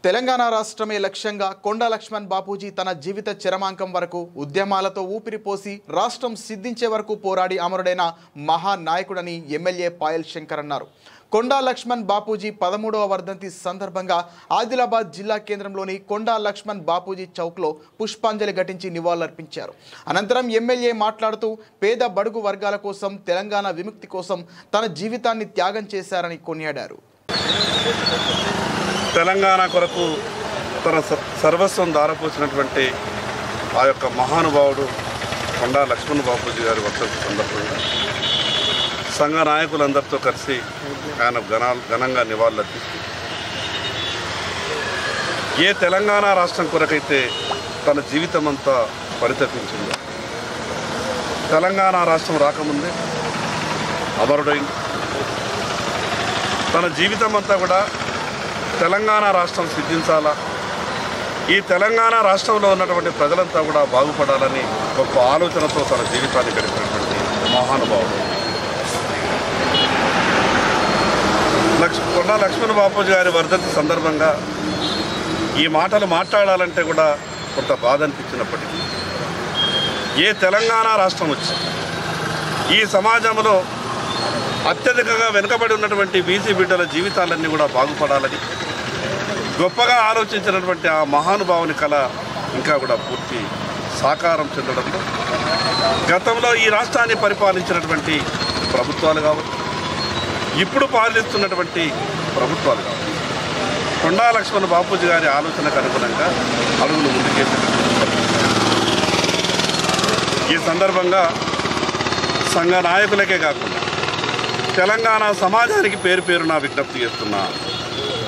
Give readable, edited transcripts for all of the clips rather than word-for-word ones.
తెలంగాణ రాష్ట్రమే లక్ష్యంగా కొండా లక్ష్మణ్ బాపూజీ తన జీవిత చరమాంకం వరకు ఉద్యమాలతో ఊపిరిపోసి రాష్ట్రం సిద్ధించే వరకు పోరాడి అమరుడైన మహానాయకుడని ఎమ్మెల్యే పాయల్ శంకర్ అన్నారు. కొండా లక్ష్మణ్ బాపూజీ 13వ వర్ధంతి సందర్భంగా ఆదిలాబాద్ జిల్లా కేంద్రంలోని కొండా లక్ష్మణ్ బాపూజీ చౌక్లో పుష్పాంజలి ఘటించి నివాళులర్పించారు. అనంతరం ఎమ్మెల్యే మాట్లాడుతూ పేద బడుగు వర్గాల కోసం తెలంగాణ విముక్తి కోసం తన జీవితాన్ని త్యాగం చేశారని కొనియాడారు. తెలంగాణ కొరకు తన సర్వస్వం దారపోసినటువంటి ఆ యొక్క మహానుభావుడు కొండా లక్ష్మణ్ బాపూజీ గారి వర్ధంతి సందర్భంగా సంఘ నాయకులందరితో కలిసి ఆయన ఘనంగా నివాళులర్పిస్తూ ఏ తెలంగాణ రాష్ట్రం కొరకైతే తన జీవితం అంతా పరితపించిందో, తెలంగాణ రాష్ట్రం రాకముందే అమరుడైంది. తన జీవితం అంతా కూడా తెలంగాణ రాష్ట్రం సిద్ధించాలా, ఈ తెలంగాణ రాష్ట్రంలో ఉన్నటువంటి ప్రజలంతా కూడా బాగుపడాలని గొప్ప ఆలోచనతో తన జీవితాన్ని గడిపినటువంటి మహానుభావుడు కొండా లక్ష్మణ్ బాపూజీ గారి వర్ధంతి సందర్భంగా ఈ మాటలు మాట్లాడాలంటే కూడా కొంత బాధ అనిపించినప్పటికీ, ఏ తెలంగాణ రాష్ట్రం వచ్చి ఈ సమాజంలో అత్యధికంగా వెనుకబడి ఉన్నటువంటి బీసీ బిడ్డల జీవితాలన్నీ కూడా బాగుపడాలని గొప్పగా ఆలోచించినటువంటి ఆ మహానుభావుని కళ ఇంకా కూడా పూర్తి సాకారం చెందడంలో గతంలో ఈ రాష్ట్రాన్ని పరిపాలించినటువంటి ప్రభుత్వాలు కావచ్చు, ఇప్పుడు పాలిస్తున్నటువంటి ప్రభుత్వాలు కావచ్చు, కొండా లక్ష్మణ్ బాపూజీ గారి ఆలోచనకు అనుగుణంగా అడుగులు ముందుకేసినటువంటి ఈ సందర్భంగా సంఘ నాయకులకే కాకుండా తెలంగాణ సమాజానికి పేరు పేరున విజ్ఞప్తి చేస్తున్నా.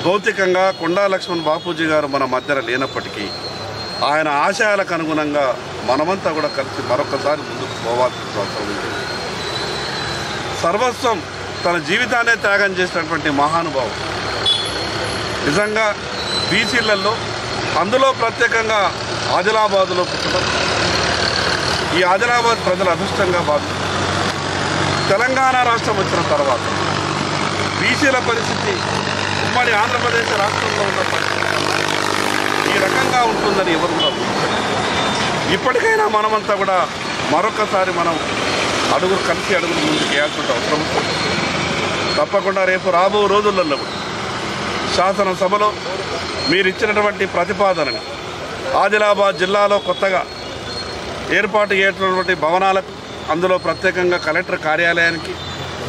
భౌతికంగా కొండా లక్ష్మణ్ బాపూజీ గారు మన మధ్యన లేనప్పటికీ ఆయన ఆశయాలకు అనుగుణంగా మనమంతా కూడా కలిసి మరొకసారి ముందుకు పోవాల్సిన అవసరం ఉంది. సర్వస్వం తన జీవితాన్నే త్యాగం చేసినటువంటి మహానుభావుడు నిజంగా బీసీలలో, అందులో ప్రత్యేకంగా ఆదిలాబాదులో పుట్టడం ఈ ఆదిలాబాద్ ప్రజల అదృష్టంగా భావిస్తారు. తెలంగాణ రాష్ట్రం వచ్చిన తర్వాత బీసీల పరిస్థితి ఉమ్మడి ఆంధ్రప్రదేశ్ రాష్ట్రంలో ఉన్న పరిస్థితి ఈ రకంగా ఉంటుందని ఎవరు కూడా ఇప్పటికైనా మనమంతా కూడా మరొకసారి మనం కలిసి అడుగులు ముందుకు వేయాల్సిన అవసరం ఉంటుంది. తప్పకుండా రేపు రాబో రోజులలో కూడా శాసనసభలో మీరు ఇచ్చినటువంటి ప్రతిపాదనని ఆదిలాబాద్ జిల్లాలో కొత్తగా ఏర్పాటు చేసినటువంటి భవనాలకు, అందులో ప్రత్యేకంగా కలెక్టర్ కార్యాలయానికి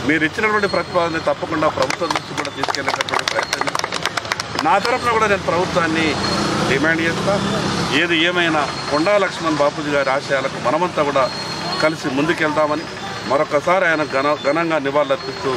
మీరు ఇచ్చినటువంటి ప్రతిపాదన తప్పకుండా ప్రభుత్వం దృష్టి కూడా తీసుకెళ్లేటటువంటి ప్రయత్నం నా తరఫున కూడా నేను ప్రభుత్వాన్ని డిమాండ్ చేస్తా. ఏది ఏమైనా కొండా లక్ష్మణ్ బాపూజీ గారి ఆశయాలకు మనమంతా కూడా కలిసి ముందుకెళ్తామని మరొకసారి ఆయన ఘనంగా నివాళులర్పిస్తూ